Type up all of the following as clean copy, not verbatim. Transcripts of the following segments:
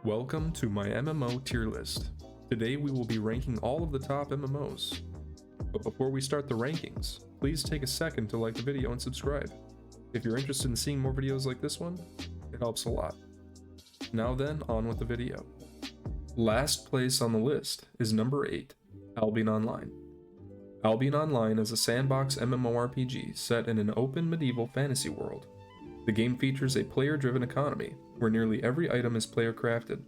Welcome to my MMO tier list. Today we will be ranking all of the top MMOs. But before we start the rankings, please take a second to like the video and subscribe. If you're interested in seeing more videos like this one, it helps a lot. Now then, on with the video. Last place on the list is number 8, Albion Online. Albion Online is a sandbox MMORPG set in an open medieval fantasy world. The game features a player-driven economy, where nearly every item is player-crafted.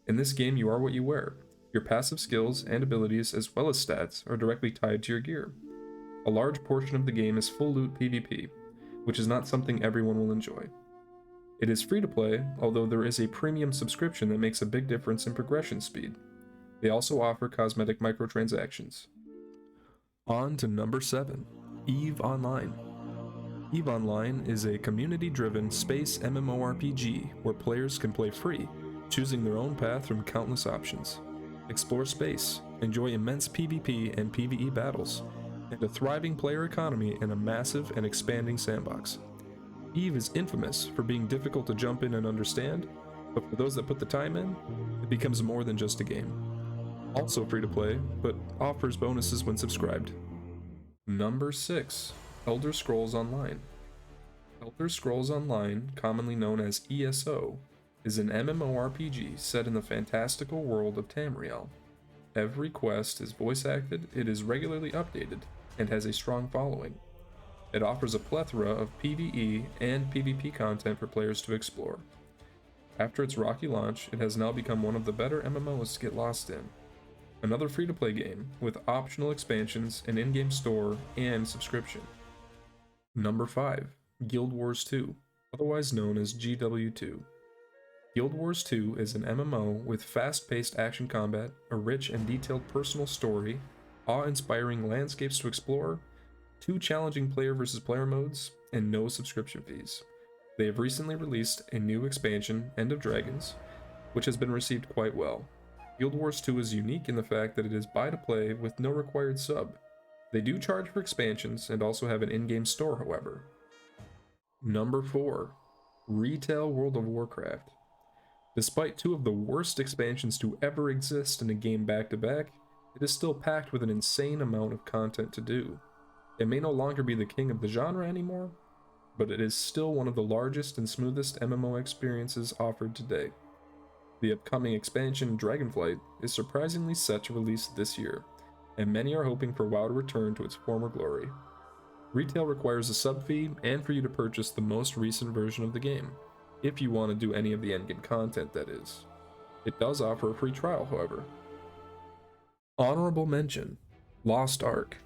In this game, you are what you wear. Your passive skills and abilities, as well as stats, are directly tied to your gear. A large portion of the game is full loot PvP, which is not something everyone will enjoy. It is free to play, although there is a premium subscription that makes a big difference in progression speed. They also offer cosmetic microtransactions. On to number 7, EVE Online. EVE Online is a community-driven space MMORPG where players can play free, choosing their own path from countless options. Explore space, enjoy immense PvP and PvE battles, and a thriving player economy in a massive and expanding sandbox. EVE is infamous for being difficult to jump in and understand, but for those that put the time in, it becomes more than just a game. Also free to play, but offers bonuses when subscribed. Number 6. Elder Scrolls Online. Elder Scrolls Online, commonly known as ESO, is an MMORPG set in the fantastical world of Tamriel. Every quest is voice acted, it is regularly updated, and has a strong following. It offers a plethora of PvE and PvP content for players to explore. After its rocky launch, it has now become one of the better MMOs to get lost in. Another free-to-play game, with optional expansions, an in-game store, and subscription. Number 5. Guild Wars 2, otherwise known as GW2. Guild Wars 2 is an MMO with fast-paced action combat, a rich and detailed personal story, awe-inspiring landscapes to explore, 2 challenging player versus player modes, and no subscription fees. They have recently released a new expansion, End of Dragons, which has been received quite well. Guild Wars 2 is unique in the fact that it is buy-to-play with no required sub. They do charge for expansions and also have an in-game store, however. Number 4. Retail World of Warcraft. Despite 2 of the worst expansions to ever exist in a game back-to-back, it is still packed with an insane amount of content to do. It may no longer be the king of the genre anymore, but it is still one of the largest and smoothest MMO experiences offered today. The upcoming expansion, Dragonflight, is surprisingly set to release this year, and many are hoping for WoW to return to its former glory. Retail requires a sub fee and for you to purchase the most recent version of the game, if you want to do any of the endgame content, that is. It does offer a free trial, however. Honorable mention, Lost Ark.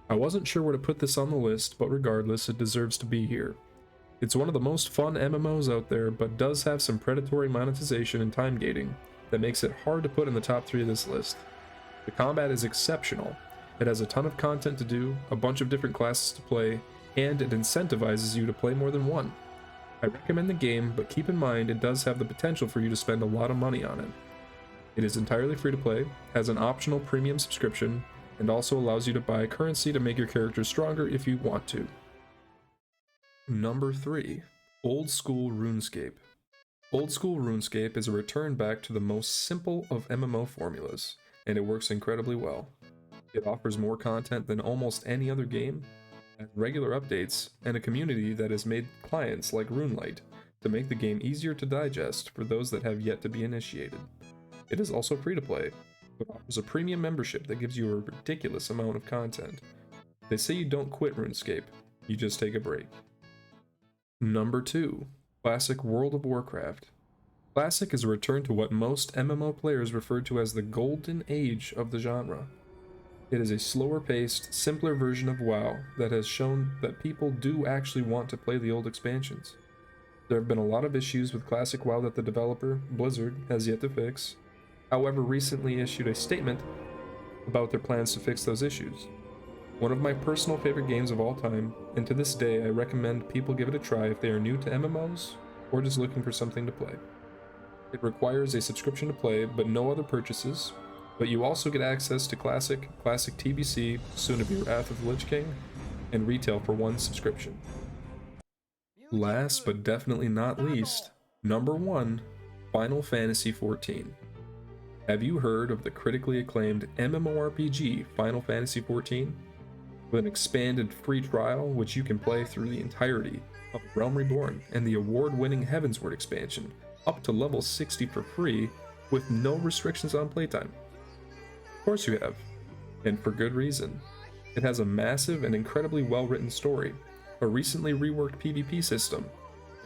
I wasn't sure where to put this on the list, but regardless, it deserves to be here. It's one of the most fun MMOs out there, but does have some predatory monetization and time gating that makes it hard to put in the top 3 of this list. The combat is exceptional. It has a ton of content to do, a bunch of different classes to play, and it incentivizes you to play more than one. I recommend the game, but keep in mind it does have the potential for you to spend a lot of money on it. It is entirely free to play, has an optional premium subscription, and also allows you to buy currency to make your character stronger if you want to. Number 3. Old School Runescape. Old School Runescape is a return back to the most simple of MMO formulas, and it works incredibly well. It offers more content than almost any other game, has regular updates, and a community that has made clients like RuneLite to make the game easier to digest for those that have yet to be initiated. It is also free to play, but offers a premium membership that gives you a ridiculous amount of content. They say you don't quit RuneScape, you just take a break. Number 2. Classic World of Warcraft. Classic is a return to what most MMO players refer to as the golden age of the genre. It is a slower-paced, simpler version of WoW that has shown that people do actually want to play the old expansions. There have been a lot of issues with Classic WoW that the developer, Blizzard, has yet to fix, however recently issued a statement about their plans to fix those issues. One of my personal favorite games of all time, and to this day I recommend people give it a try if they are new to MMOs or just looking for something to play. It requires a subscription to play, but no other purchases, but you also get access to Classic TBC, soon to be Wrath of the Lich King, and retail for 1 subscription. Last but definitely not least, number 1, Final Fantasy XIV. Have you heard of the critically acclaimed MMORPG Final Fantasy XIV? With an expanded free trial which you can play through the entirety of Realm Reborn and the award-winning Heavensward expansion up to level 60 for free with no restrictions on playtime. Of course you have, and for good reason. It has a massive and incredibly well-written story, a recently reworked PvP system,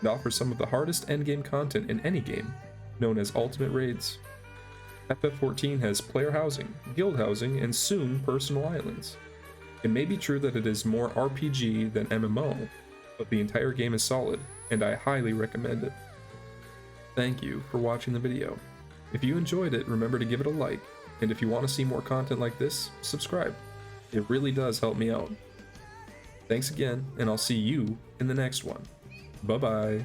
and offers some of the hardest endgame content in any game, known as Ultimate Raids. FF14 has player housing, guild housing, and soon personal islands. It may be true that it is more RPG than MMO, but the entire game is solid, and I highly recommend it. Thank you for watching the video. If you enjoyed it, remember to give it a like, and if you want to see more content like this, subscribe. It really does help me out. Thanks again, and I'll see you in the next one. Bye-bye.